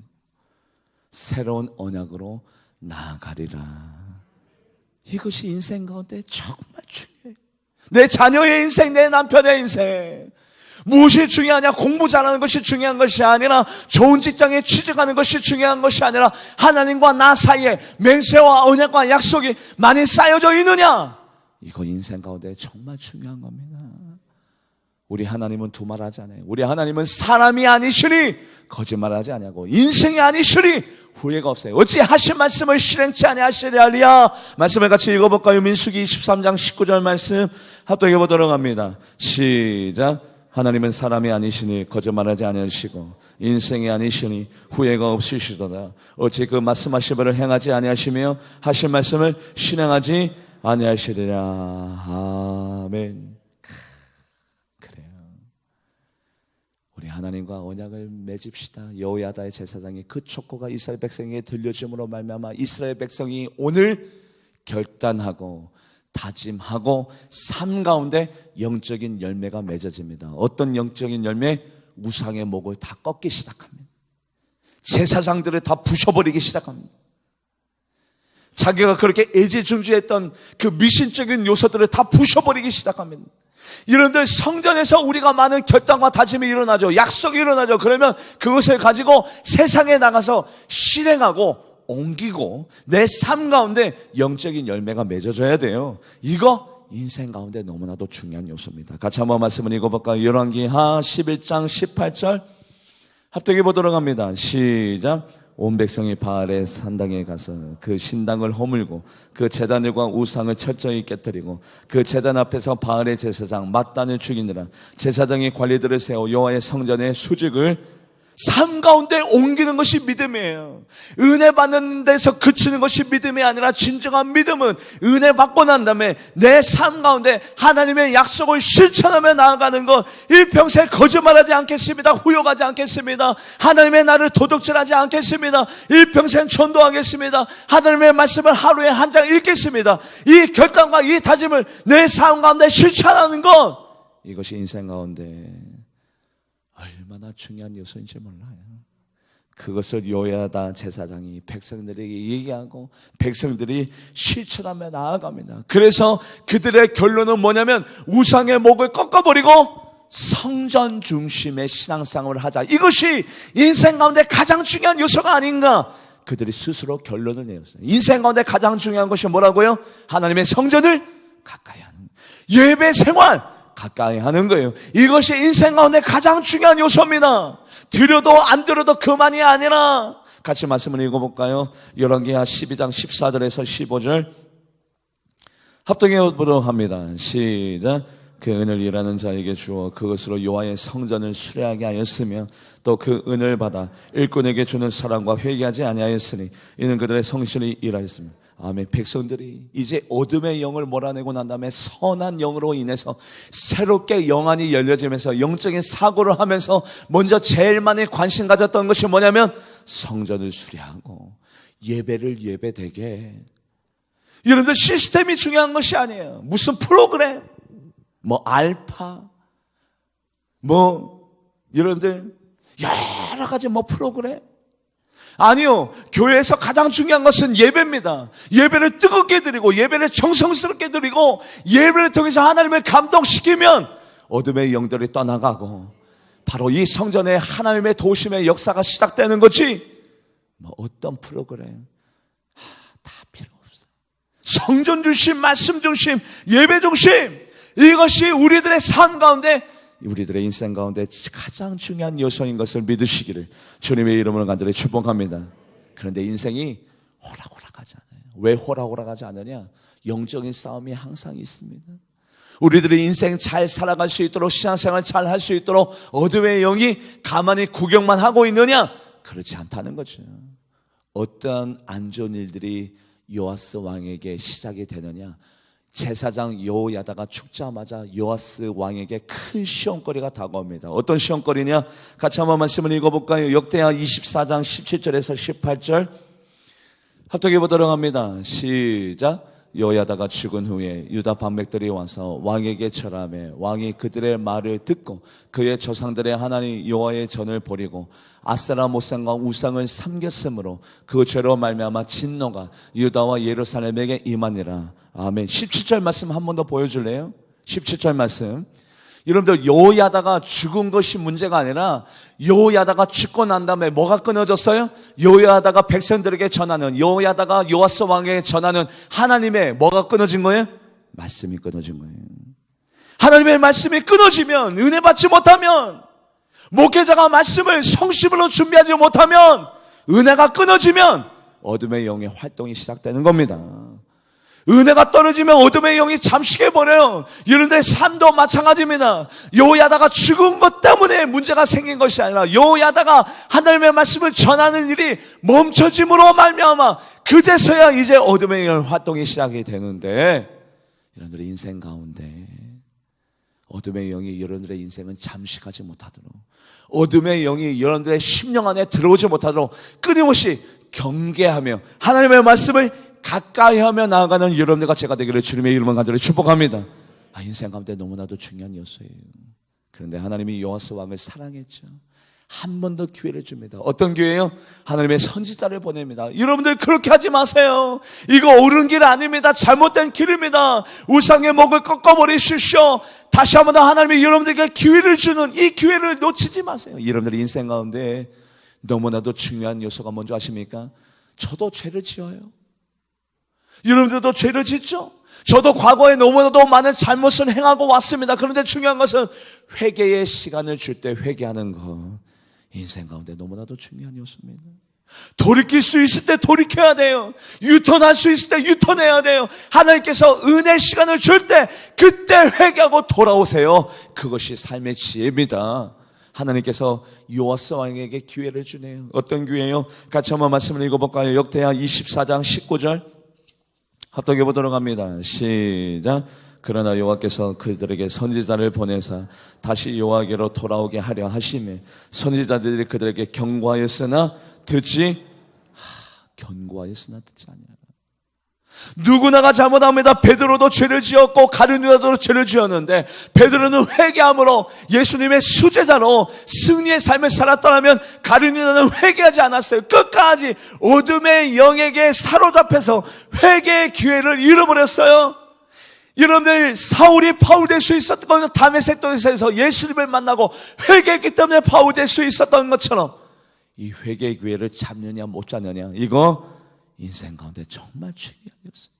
새로운 언약으로 나아가리라. 이것이 인생 가운데 정말 중요해요. 내 자녀의 인생, 내 남편의 인생, 무엇이 중요하냐? 공부 잘하는 것이 중요한 것이 아니라, 좋은 직장에 취직하는 것이 중요한 것이 아니라, 하나님과 나 사이에 맹세와 언약과 약속이 많이 쌓여져 있느냐? 이거 인생 가운데 정말 중요한 겁니다. 우리 하나님은 두말하지 않아요. 우리 하나님은 사람이 아니시니 거짓말하지 아니하고 인생이 아니시니 후회가 없어요. 어찌 하신 말씀을 실행치 아니하시랴. 말씀을 같이 읽어볼까요? 민수기 23장 19절 말씀 합독해 보도록 합니다. 시작. 하나님은 사람이 아니시니 거짓말하지 아니하시고 인생이 아니시니 후회가 없으시도다. 어찌 그 말씀하신 바를 행하지 아니하시며 하신 말씀을 실행하지 아니하시리라. 아멘. 우리 하나님과 언약을 맺읍시다. 여호야다의 제사장이 그 촉구가 이스라엘 백성에게 들려줌으로 말미암아 이스라엘 백성이 오늘 결단하고 다짐하고 삶 가운데 영적인 열매가 맺어집니다. 어떤 영적인 열매? 우상의 목을 다 꺾기 시작합니다. 제사장들을 다 부셔버리기 시작합니다. 자기가 그렇게 애지중지했던 그 미신적인 요소들을 다 부셔버리기 시작합니다. 여러분들, 성전에서 우리가 많은 결단과 다짐이 일어나죠. 약속이 일어나죠. 그러면 그것을 가지고 세상에 나가서 실행하고 옮기고 내 삶 가운데 영적인 열매가 맺어져야 돼요. 이거 인생 가운데 너무나도 중요한 요소입니다. 같이 한번 말씀을 읽어볼까요? 열왕기하 11장 18절 합독해 보도록 합니다. 시작. 온 백성이 바알의 산당에 가서 그 신당을 허물고 그 제단들과 우상을 철저히 깨뜨리고 그 제단 앞에서 바알의 제사장 맏단을 죽이느라 제사장이 관리들을 세워 여호와의 성전의 수직을 삶 가운데 옮기는 것이 믿음이에요. 은혜 받는 데서 그치는 것이 믿음이 아니라, 진정한 믿음은 은혜 받고 난 다음에 내 삶 가운데 하나님의 약속을 실천하며 나아가는 것. 일평생 거짓말하지 않겠습니다. 후욕하지 않겠습니다. 하나님의 나를 도둑질하지 않겠습니다. 일평생 전도하겠습니다. 하나님의 말씀을 하루에 한 장 읽겠습니다. 이 결단과 이 다짐을 내 삶 가운데 실천하는 것, 이것이 인생 가운데 얼마나 중요한 요소인지 몰라요. 그것을 여호야다 제사장이 백성들에게 얘기하고 백성들이 실천하며 나아갑니다. 그래서 그들의 결론은 뭐냐면 우상의 목을 꺾어버리고 성전 중심의 신앙생활을 하자. 이것이 인생 가운데 가장 중요한 요소가 아닌가. 그들이 스스로 결론을 내었어요. 인생 가운데 가장 중요한 것이 뭐라고요? 하나님의 성전을 가까이 하는, 예배 생활 가까이 하는 거예요. 이것이 인생 가운데 가장 중요한 요소입니다. 들어도 안 들어도 그만이 아니라, 같이 말씀을 읽어볼까요? 열왕기하 12장 14절에서 15절 합독해 보도록 합니다. 시작. 그 은을 일하는 자에게 주어 그것으로 여호와의 성전을 수레하게 하였으며 또 그 은을 받아 일꾼에게 주는 사람과 회개하지 아니하였으니 이는 그들의 성실히 일하였습니다. 아멘. 백성들이 이제 어둠의 영을 몰아내고 난 다음에 선한 영으로 인해서 새롭게 영안이 열려지면서 영적인 사고를 하면서 먼저 제일 많이 관심 가졌던 것이 뭐냐면 성전을 수리하고 예배를 예배되게. 여러분들, 시스템이 중요한 것이 아니에요. 무슨 프로그램, 뭐 알파, 뭐 여러분들 여러 가지 뭐 프로그램, 아니요. 교회에서 가장 중요한 것은 예배입니다. 예배를 뜨겁게 드리고 예배를 정성스럽게 드리고 예배를 통해서 하나님을 감동시키면 어둠의 영들이 떠나가고 바로 이 성전에 하나님의 도우심의 역사가 시작되는 거지. 뭐 어떤 프로그램 다 필요 없어. 성전 중심, 말씀 중심, 예배 중심, 이것이 우리들의 삶 가운데, 우리들의 인생 가운데 가장 중요한 요소인 것을 믿으시기를 주님의 이름으로 간절히 축복합니다. 그런데 인생이 호락호락하지 않아요. 왜 호락호락하지 않느냐? 영적인 싸움이 항상 있습니다. 우리들의 인생 잘 살아갈 수 있도록, 신앙생활 잘 할 수 있도록 어둠의 영이 가만히 구경만 하고 있느냐? 그렇지 않다는 거죠. 어떠한 안 좋은 일들이 요아스 왕에게 시작이 되느냐? 제사장 여호야다가 죽자마자 요아스 왕에게 큰 시험거리가 다가옵니다. 어떤 시험거리냐? 같이 한번 말씀을 읽어볼까요? 역대하 24장 17절에서 18절 합독해 보도록 합니다. 시작. 여호야다가 죽은 후에 유다 반백들이 와서 왕에게 절하매 왕이 그들의 말을 듣고 그의 조상들의 하나님 여호와의 전을 버리고 아세라 모상과 우상을 섬겼으므로 그 죄로 말미암아 진노가 유다와 예루살렘에게 임하니라. 아멘. 17절 말씀 한 번 더 보여줄래요? 17절 말씀. 여러분들, 여호야다가 죽은 것이 문제가 아니라 여호야다가 죽고 난 다음에 뭐가 끊어졌어요? 여호야다가 백성들에게 전하는, 여호야다가 요아스 왕에게 전하는 하나님의 뭐가 끊어진 거예요? 말씀이 끊어진 거예요. 하나님의 말씀이 끊어지면, 은혜 받지 못하면, 목회자가 말씀을 성심으로 준비하지 못하면, 은혜가 끊어지면 어둠의 영의 활동이 시작되는 겁니다. 은혜가 떨어지면 어둠의 영이 잠식해버려요. 여러분들의 삶도 마찬가지입니다. 여호야다가 죽은 것 때문에 문제가 생긴 것이 아니라 여호야다가 하나님의 말씀을 전하는 일이 멈춰짐으로 말미암아 그제서야 이제 어둠의 영 활동이 시작이 되는데, 여러분들의 인생 가운데 어둠의 영이 여러분들의 인생은 잠식하지 못하도록, 어둠의 영이 여러분들의 심령 안에 들어오지 못하도록 끊임없이 경계하며 하나님의 말씀을 가까이 하며 나아가는 여러분들과 제가 되기를 주님의 이름으로 간절히 축복합니다. 인생 가운데 너무나도 중요한 요소예요. 그런데 하나님이 요아스 왕을 사랑했죠. 한 번 더 기회를 줍니다. 어떤 기회예요? 하나님의 선지자를 보냅니다. 여러분들 그렇게 하지 마세요. 이거 옳은 길 아닙니다. 잘못된 길입니다. 우상의 목을 꺾어버리십시오. 다시 한 번 더 하나님이 여러분들에게 기회를 주는 이 기회를 놓치지 마세요. 여러분들의 인생 가운데 너무나도 중요한 요소가 뭔지 아십니까? 저도 죄를 지어요. 여러분들도 죄를 짓죠? 저도 과거에 너무나도 많은 잘못을 행하고 왔습니다. 그런데 중요한 것은 회개의 시간을 줄 때 회개하는 것, 인생 가운데 너무나도 중요한 요소입니다. 돌이킬 수 있을 때 돌이켜야 돼요. 유턴할 수 있을 때 유턴해야 돼요. 하나님께서 은혜 시간을 줄 때 그때 회개하고 돌아오세요. 그것이 삶의 지혜입니다. 하나님께서 요아스 왕에게 기회를 주네요. 어떤 기회예요? 같이 한번 말씀을 읽어볼까요? 역대하 24장 19절 합독해 보도록 합니다. 시작. 그러나 여호와께서 그들에게 선지자를 보내사 다시 여호와께로 돌아오게 하려 하시매 선지자들이 그들에게 경고하였으나 듣지 아니하라. 누구나가 잘못합니다. 베드로도 죄를 지었고 가룟 유다도 죄를 지었는데 베드로는 회개함으로 예수님의 수제자로 승리의 삶을 살았더라면 가룟 유다는 회개하지 않았어요. 끝까지 어둠의 영에게 사로잡혀서 회개의 기회를 잃어버렸어요. 여러분들, 사울이 바울 될 수 있었던 건 다메섹 도에서 예수님을 만나고 회개했기 때문에 바울 될 수 있었던 것처럼 이 회개의 기회를 잡느냐 못 잡느냐, 이거 인생 가운데 정말 중요한 요소.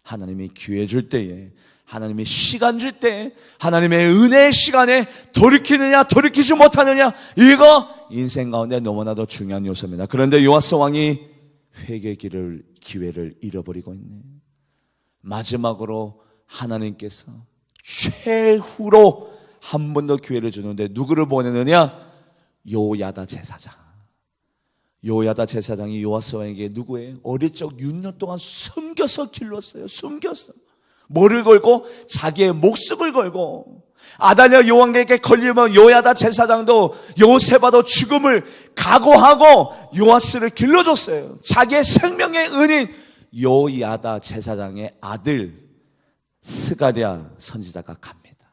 하나님이 기회 줄 때에, 하나님이 시간 줄 때에, 하나님의 은혜의 시간에 돌이키느냐 돌이키지 못하느냐, 이거 인생 가운데 너무나도 중요한 요소입니다. 그런데 요아스 왕이 회개의 기회를 잃어버리고 있네요. 마지막으로 하나님께서 최후로 한 번 더 기회를 주는데 누구를 보내느냐? 여호야다 제사장. 여호야다 제사장이 요아스 왕에게 누구예요? 어릴 적 6년 동안 숨겨서 길렀어요. 숨겨서. 뭐를 걸고? 자기의 목숨을 걸고. 아달랴 여왕에게 걸리면 여호야다 제사장도 여호세바도 죽음을 각오하고 요아스를 길러줬어요. 자기의 생명의 은인 여호야다 제사장의 아들 스가랴 선지자가 갑니다.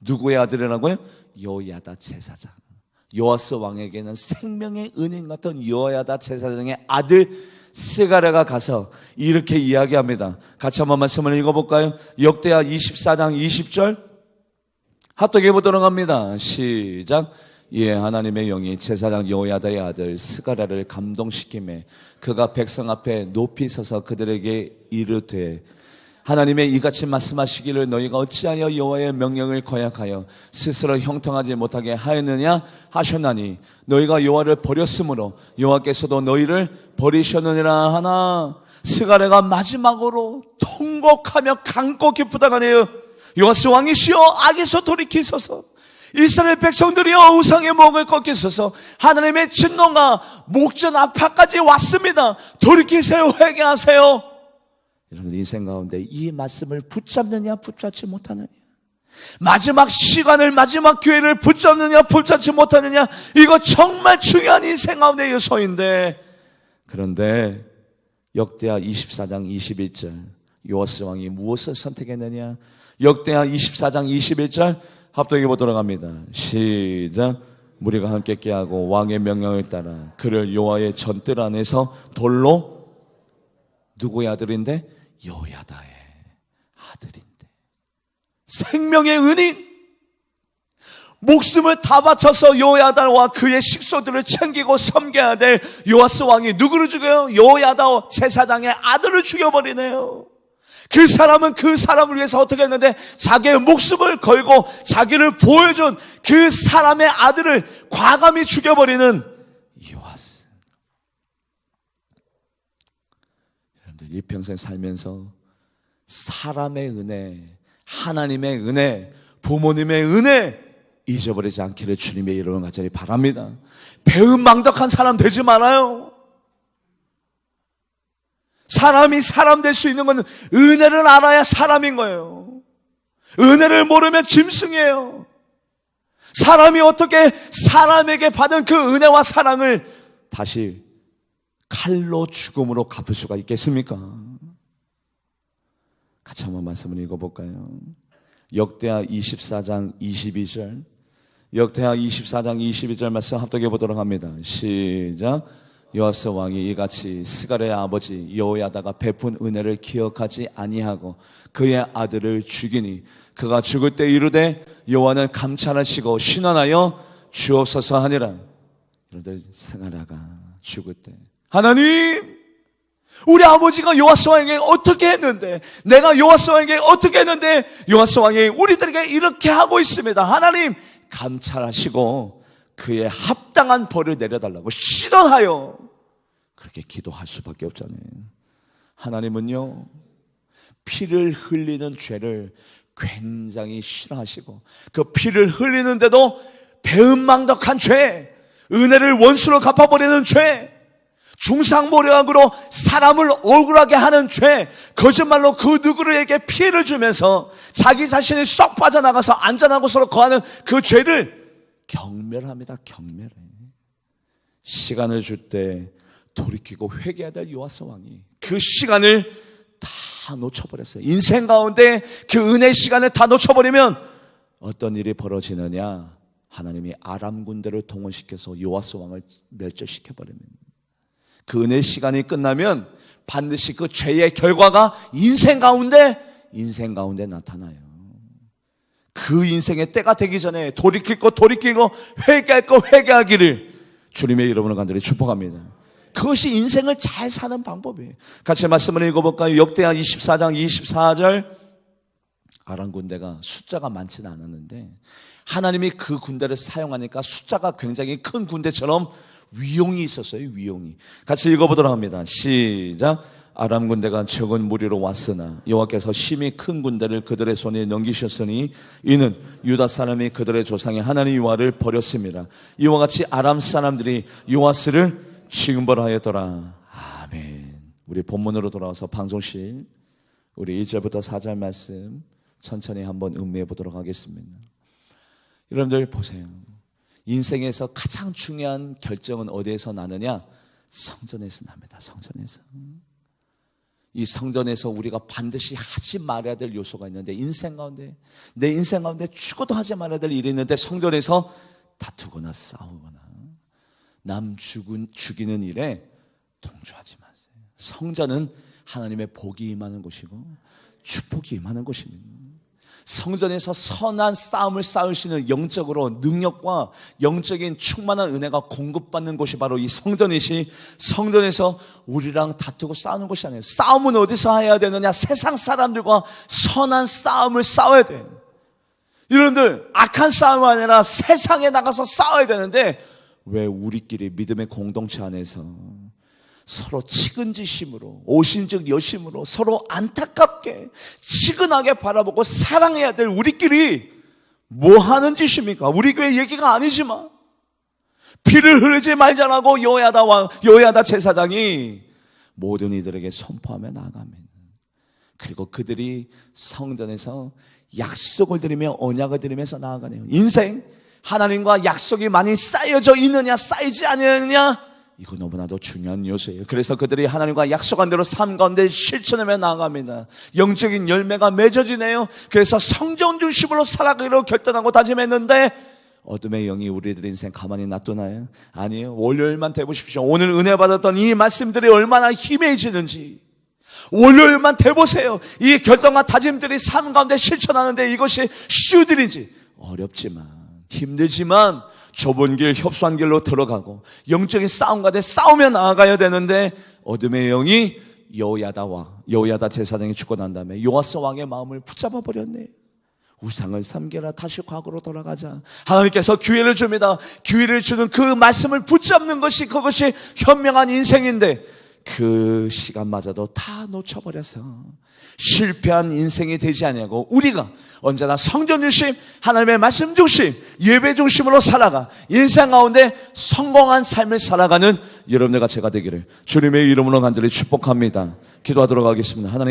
누구의 아들이라고요? 여호야다 제사장. 요아스 왕에게는 생명의 은인 같은 여호야다 제사장의 아들 스가랴가 가서 이렇게 이야기합니다. 같이 한번 말씀을 읽어볼까요? 역대하 24장 20절 합독해 보도록 합니다. 시작. 이에 하나님의 영이 제사장 여호야다의 아들 스가랴를 감동시키매 그가 백성 앞에 높이 서서 그들에게 이르되 하나님의 이같이 말씀하시기를 너희가 어찌하여 여호와의 명령을 거역하여 스스로 형통하지 못하게 하였느냐 하셨나니 너희가 여호와를 버렸으므로 여호와께서도 너희를 버리셨느니라 하나 스가랴가 마지막으로 통곡하며 간곡히 부탁하네요. 여호와스 왕이시여 악에서 돌이키소서. 이스라엘 백성들이여 우상의 목을 꺾이소서. 하나님의 진노가 목전 앞까지 왔습니다. 돌이키세요. 회개하세요. 여러분 인생 가운데 이 말씀을 붙잡느냐 붙잡지 못하느냐, 마지막 시간을 마지막 기회를 붙잡느냐 붙잡지 못하느냐, 이거 정말 중요한 인생 가운데 요소인데, 그런데 역대하 24장 21절 요아스 왕이 무엇을 선택했느냐? 역대하 24장 21절 합독해 보도록 합니다. 시작. 무리가 함께 깨하고 왕의 명령을 따라 그를 여호와의 전뜰 안에서 돌로, 누구의 아들인데? 여호야다의 아들인데, 생명의 은인, 목숨을 다 바쳐서 여호야다와 그의 식소들을 챙기고 섬겨야 될 요아스 왕이 누구를 죽여요? 여호야다 제사장의 아들을 죽여버리네요. 그 사람은 그 사람을 위해서 어떻게 했는데 자기의 목숨을 걸고 자기를 보여준 그 사람의 아들을 과감히 죽여버리는 요아스. 여러분들 이 평생 살면서 사람의 은혜, 하나님의 은혜, 부모님의 은혜 잊어버리지 않기를 주님의 이름을 간절히 바랍니다. 배은망덕한 사람 되지 말아요. 사람이 사람 될 수 있는 건 은혜를 알아야 사람인 거예요. 은혜를 모르면 짐승이에요. 사람이 어떻게 사람에게 받은 그 은혜와 사랑을 다시 칼로 죽음으로 갚을 수가 있겠습니까? 같이 한번 말씀을 읽어볼까요? 역대하 24장 22절, 역대하 24장 22절 말씀 합독해 보도록 합니다. 시작. 요아스 왕이 이같이 스가랴의 아버지 여호야다가 베푼 은혜를 기억하지 아니하고 그의 아들을 죽이니 그가 죽을 때 이르되 여호와는 감찰하시고 신원하여 주옵소서 하니라. 여러분들 스가랴가 죽을 때 하나님, 우리 아버지가 요아스 왕에게 어떻게 했는데, 내가 요아스 왕에게 어떻게 했는데 요아스 왕이 우리들에게 이렇게 하고 있습니다. 하나님 감찰하시고 그의 합당한 벌을 내려달라고 신원하여, 그렇게 기도할 수밖에 없잖아요. 하나님은요 피를 흘리는 죄를 굉장히 싫어하시고 그 피를 흘리는데도 배은망덕한 죄, 은혜를 원수로 갚아버리는 죄, 중상모략으로 사람을 억울하게 하는 죄, 거짓말로 그 누구에게 피해를 주면서 자기 자신이 쏙 빠져나가서 안전한 곳으로 거하는 그 죄를 경멸합니다. 경멸해. 시간을 줄 때 돌이키고 회개해야 될 요아스 왕이 그 시간을 다 놓쳐버렸어요. 인생 가운데 그 은혜 시간을 다 놓쳐버리면 어떤 일이 벌어지느냐? 하나님이 아람 군대를 동원시켜서 요아스 왕을 멸절시켜버립니다. 그 은혜 시간이 끝나면 반드시 그 죄의 결과가 인생 가운데 나타나요. 그 인생의 때가 되기 전에 돌이키고 회개할 거 회개하기를 주님의 이름으로 간절히 축복합니다. 그것이 인생을 잘 사는 방법이에요. 같이 말씀을 읽어볼까요? 역대하 24장 24절. 아람 군대가 숫자가 많지는 않았는데 하나님이 그 군대를 사용하니까 숫자가 굉장히 큰 군대처럼 위용이 있었어요. 위용이. 같이 읽어보도록 합니다. 시작. 아람 군대가 적은 무리로 왔으나 여호와께서 심히 큰 군대를 그들의 손에 넘기셨으니 이는 유다 사람이 그들의 조상의 하나님 여호와를 버렸습니다. 이와 같이 아람 사람들이 요아스를 징벌하였더라. 아멘. 우리 본문으로 돌아와서 방송실 우리 1절부터 4절 말씀 천천히 한번 음미해 보도록 하겠습니다. 여러분들 보세요. 인생에서 가장 중요한 결정은 어디에서 나느냐? 성전에서 납니다. 성전에서. 이 성전에서 우리가 반드시 하지 말아야 될 요소가 있는데, 내 인생 가운데 죽어도 하지 말아야 될 일이 있는데 성전에서 다투거나 싸우거나 남 죽이는 일에 동조하지 마세요. 성전은 하나님의 복이 임하는 곳이고 축복이 임하는 곳입니다. 성전에서 선한 싸움을 싸울 수 있는 영적으로 능력과 영적인 충만한 은혜가 공급받는 곳이 바로 이 성전이시, 성전에서 우리랑 다투고 싸우는 곳이 아니에요. 싸움은 어디서 해야 되느냐? 세상 사람들과 선한 싸움을 싸워야 돼요. 여러분들, 악한 싸움이 아니라 세상에 나가서 싸워야 되는데 왜 우리끼리 믿음의 공동체 안에서 서로 측은지심으로, 오신즉 여심으로 서로 안타깝게 치근하게 바라보고 사랑해야 될 우리끼리 뭐 하는 짓입니까? 우리 교회 얘기가 아니지만 피를 흘리지 말자라고 여호야다 제사장이 모든 이들에게 선포하며 나아갑니다. 그리고 그들이 성전에서 약속을 드리며 언약을 드리면서 나아가네요. 인생 하나님과 약속이 많이 쌓여져 있느냐 쌓이지 않느냐, 이거 너무나도 중요한 요소예요. 그래서 그들이 하나님과 약속한 대로 삶 가운데 실천하며 나아갑니다. 영적인 열매가 맺어지네요. 그래서 성전 중심으로 살아가기로 결단하고 다짐했는데 어둠의 영이 우리들 인생 가만히 놔두나요? 아니에요. 월요일만 돼보십시오. 오늘 은혜 받았던 이 말씀들이 얼마나 희미해지는지 월요일만 돼보세요. 이 결단과 다짐들이 삶 가운데 실천하는데 이것이 쉬운 일인지, 어렵지만 힘들지만 좁은 길, 협소한 길로 들어가고 영적인 싸움 가운데 싸우며 나아가야 되는데 어둠의 영이 여호야다 제사장이 죽고 난 다음에 요아스 왕의 마음을 붙잡아 버렸네. 우상을 섬겨라, 다시 과거로 돌아가자. 하나님께서 기회를 줍니다. 기회를 주는 그 말씀을 붙잡는 것이, 그것이 현명한 인생인데 그 시간마저도 다 놓쳐버려서 실패한 인생이 되지 않냐고, 우리가 언제나 성전 중심, 하나님의 말씀 중심, 예배 중심으로 살아가 인생 가운데 성공한 삶을 살아가는 여러분들과 제가 되기를 주님의 이름으로 간절히 축복합니다. 기도하도록 하겠습니다. 하나님,